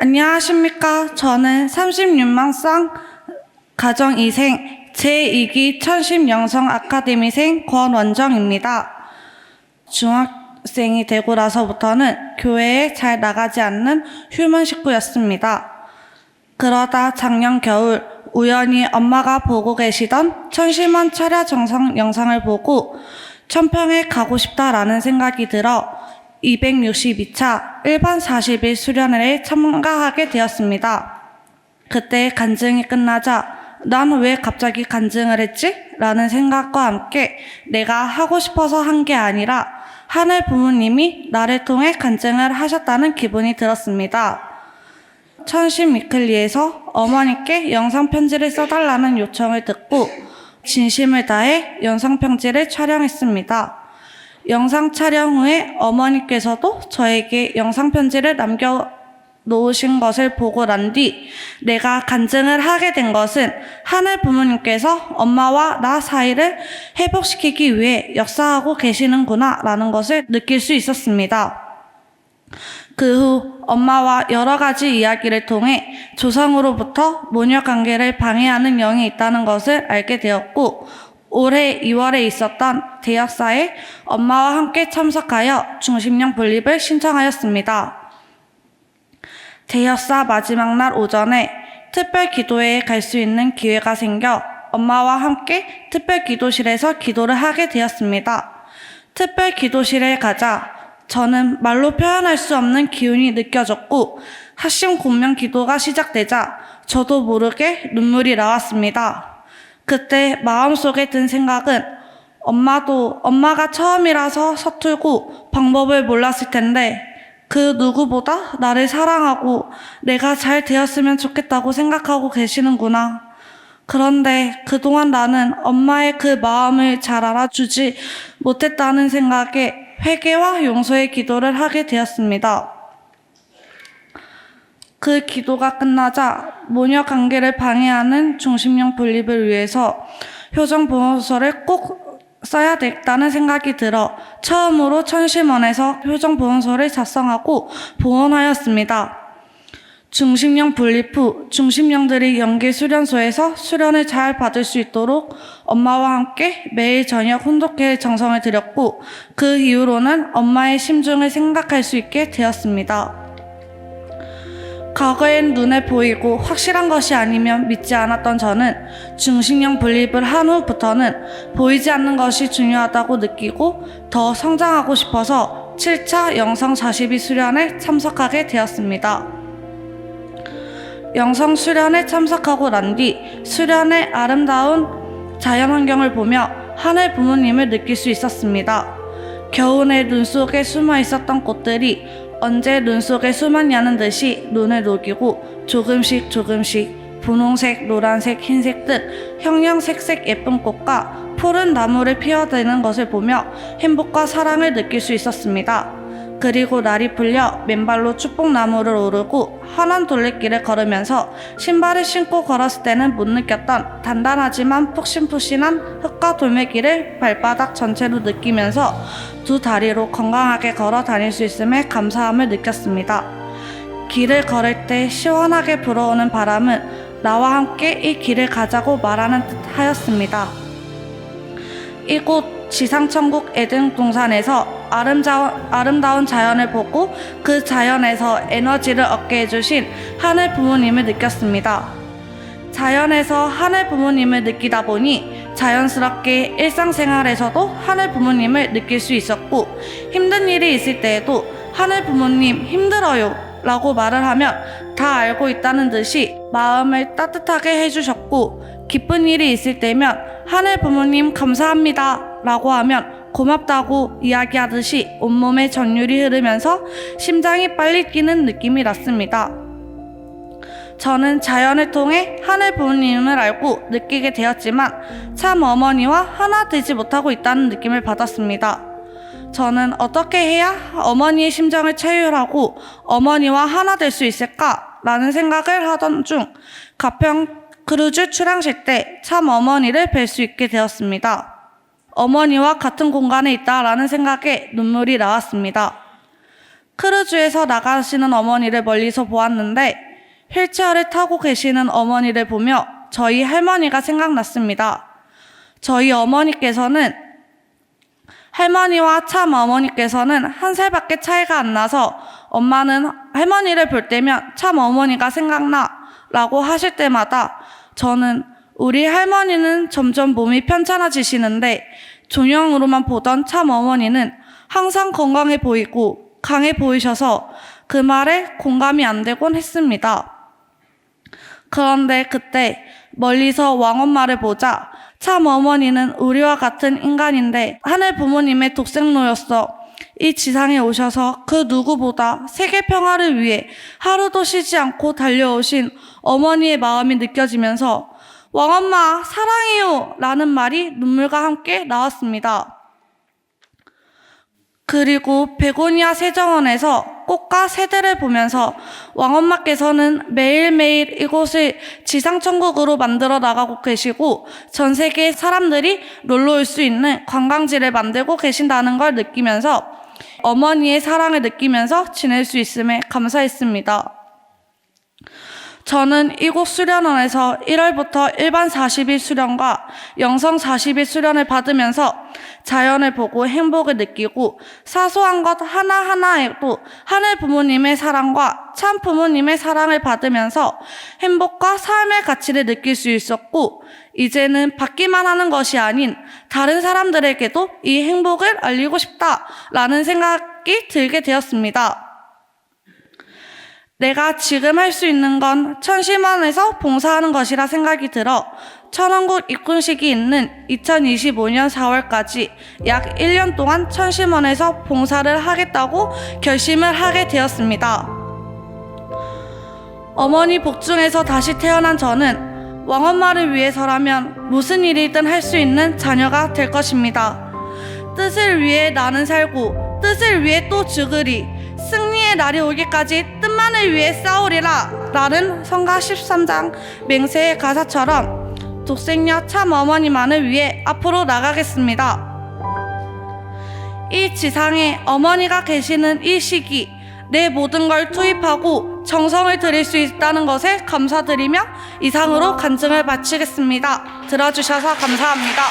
안녕하십니까. 저는 36만쌍 가정 2생 제2기 천심 영성 아카데미생 권원정입니다. 중학생이 되고 나서부터는 교회에 잘 나가지 않는 휴먼 식구였습니다. 그러다 작년 겨울 우연히 엄마가 보고 계시던 천심원 철야 정성 영상을 보고 천평에 가고 싶다라는 생각이 들어 262차 일반 40일 수련회에 참가하게 되었습니다. 그때 간증이 끝나자 난 왜 갑자기 간증을 했지? 라는 생각과 함께 내가 하고 싶어서 한 게 아니라 하늘 부모님이 나를 통해 간증을 하셨다는 기분이 들었습니다. 천심 위클리에서 어머니께 영상 편지를 써달라는 요청을 듣고 진심을 다해 영상 편지를 촬영했습니다. 영상 촬영 후에 어머니께서도 저에게 영상 편지를 남겨놓으신 것을 보고 난 뒤 내가 간증을 하게 된 것은 하늘 부모님께서 엄마와 나 사이를 회복시키기 위해 역사하고 계시는구나 라는 것을 느낄 수 있었습니다. 그 후 엄마와 여러 가지 이야기를 통해 조상으로부터 모녀 관계를 방해하는 영이 있다는 것을 알게 되었고 올해 2월에 있었던 대역사에 엄마와 함께 참석하여 중심령 분립을 신청하였습니다. 대역사 마지막 날 오전에 특별 기도회에 갈 수 있는 기회가 생겨 엄마와 함께 특별 기도실에서 기도를 하게 되었습니다. 특별 기도실에 가자 저는 말로 표현할 수 없는 기운이 느껴졌고 합심 공명 기도가 시작되자 저도 모르게 눈물이 나왔습니다. 그때 마음속에 든 생각은 엄마가 처음이라서 서툴고 방법을 몰랐을 텐데 그 누구보다 나를 사랑하고 내가 잘 되었으면 좋겠다고 생각하고 계시는구나. 그런데 그동안 나는 엄마의 그 마음을 잘 알아주지 못했다는 생각에 회개와 용서의 기도를 하게 되었습니다. 그 기도가 끝나자 모녀 관계를 방해하는 중심령 분립을 위해서 효정보험서를 꼭 써야 되겠다는 생각이 들어 처음으로 천심원에서 효정보험서를 작성하고 보원하였습니다. 중심령 분립 후 중심령들이 연계수련소에서 수련을 잘 받을 수 있도록 엄마와 함께 매일 저녁 혼독회 정성을 들였고 그 이후로는 엄마의 심중을 생각할 수 있게 되었습니다. 과거엔 눈에 보이고 확실한 것이 아니면 믿지 않았던 저는 중심령 분립을 한 후부터는 보이지 않는 것이 중요하다고 느끼고 더 성장하고 싶어서 7차 영성 42 수련에 참석하게 되었습니다. 영성 수련에 참석하고 난 뒤 수련의 아름다운 자연환경을 보며 하늘 부모님을 느낄 수 있었습니다. 겨우내 눈 속에 숨어 있었던 꽃들이 언제 눈 속에 숨었냐는 듯이 눈을 녹이고 조금씩 분홍색, 노란색, 흰색 등 형형색색 예쁜 꽃과 푸른 나무를 피어드는 것을 보며 행복과 사랑을 느낄 수 있었습니다. 그리고 날이 풀려 맨발로 축복나무를 오르고 환한 둘레길을 걸으면서 신발을 신고 걸었을 때는 못 느꼈던 단단하지만 푹신푹신한 흙과 돌멩이를 발바닥 전체로 느끼면서 두 다리로 건강하게 걸어 다닐 수 있음에 감사함을 느꼈습니다. 길을 걸을 때 시원하게 불어오는 바람은 나와 함께 이 길을 가자고 말하는 듯 하였습니다. 이곳 지상천국 에덴 동산에서 아름다운 자연을 보고 그 자연에서 에너지를 얻게 해주신 하늘 부모님을 느꼈습니다. 자연에서 하늘 부모님을 느끼다 보니 자연스럽게 일상생활에서도 하늘 부모님을 느낄 수 있었고 힘든 일이 있을 때에도 하늘 부모님 힘들어요 라고 말을 하면 다 알고 있다는 듯이 마음을 따뜻하게 해주셨고 기쁜 일이 있을 때면 하늘 부모님 감사합니다 라고 하면 고맙다고 이야기하듯이 온몸에 전율이 흐르면서 심장이 빨리 뛰는 느낌이 났습니다. 저는 자연을 통해 하늘 부모님을 알고 느끼게 되었지만 참 어머니와 하나 되지 못하고 있다는 느낌을 받았습니다. 저는 어떻게 해야 어머니의 심정을 체휼하고 어머니와 하나 될 수 있을까? 라는 생각을 하던 중 가평 크루즈 출항식 때 참 어머니를 뵐 수 있게 되었습니다. 어머니와 같은 공간에 있다라는 생각에 눈물이 나왔습니다. 크루즈에서 나가시는 어머니를 멀리서 보았는데 휠체어를 타고 계시는 어머니를 보며 저희 할머니가 생각났습니다. 저희 어머니께서는 할머니와 참 어머니께서는 한 살밖에 차이가 안 나서 엄마는 할머니를 볼 때면 참 어머니가 생각나 라고 하실 때마다 저는 우리 할머니는 점점 몸이 편찮아지시는데 종영으로만 보던 참 어머니는 항상 건강해 보이고 강해 보이셔서 그 말에 공감이 안 되곤 했습니다. 그런데 그때 멀리서 왕엄마를 보자 참 어머니는 우리와 같은 인간인데 하늘 부모님의 독생노였어 이 지상에 오셔서 그 누구보다 세계 평화를 위해 하루도 쉬지 않고 달려오신 어머니의 마음이 느껴지면서 왕엄마 사랑해요 라는 말이 눈물과 함께 나왔습니다. 그리고 베고니아 세정원에서 꽃과 새들을 보면서 왕엄마께서는 매일매일 이곳을 지상천국으로 만들어 나가고 계시고 전 세계 사람들이 놀러 올 수 있는 관광지를 만들고 계신다는 걸 느끼면서 어머니의 사랑을 느끼면서 지낼 수 있음에 감사했습니다. 저는 이곳 수련원에서 1월부터 일반 40일 수련과 영성 40일 수련을 받으면서 자연을 보고 행복을 느끼고 사소한 것 하나하나에도 하늘 부모님의 사랑과 참 부모님의 사랑을 받으면서 행복과 삶의 가치를 느낄 수 있었고 이제는 받기만 하는 것이 아닌 다른 사람들에게도 이 행복을 알리고 싶다라는 생각이 들게 되었습니다. 내가 지금 할 수 있는 건 천심원에서 봉사하는 것이라 생각이 들어 천원국 입군식이 있는 2025년 4월까지 약 1년 동안 천심원에서 봉사를 하겠다고 결심을 하게 되었습니다. 어머니 복중에서 다시 태어난 저는 왕엄마를 위해서라면 무슨 일이든 할 수 있는 자녀가 될 것입니다. 뜻을 위해 나는 살고 뜻을 위해 또 죽으리 승리의 날이 오기까지 뜻만을 위해 싸우리라 라는 성가 13장 맹세의 가사처럼 독생녀 참 어머니만을 위해 앞으로 나가겠습니다. 이 지상에 어머니가 계시는 이 시기 내 모든 걸 투입하고 정성을 들일 수 있다는 것에 감사드리며 이상으로 간증을 마치겠습니다. 들어주셔서 감사합니다.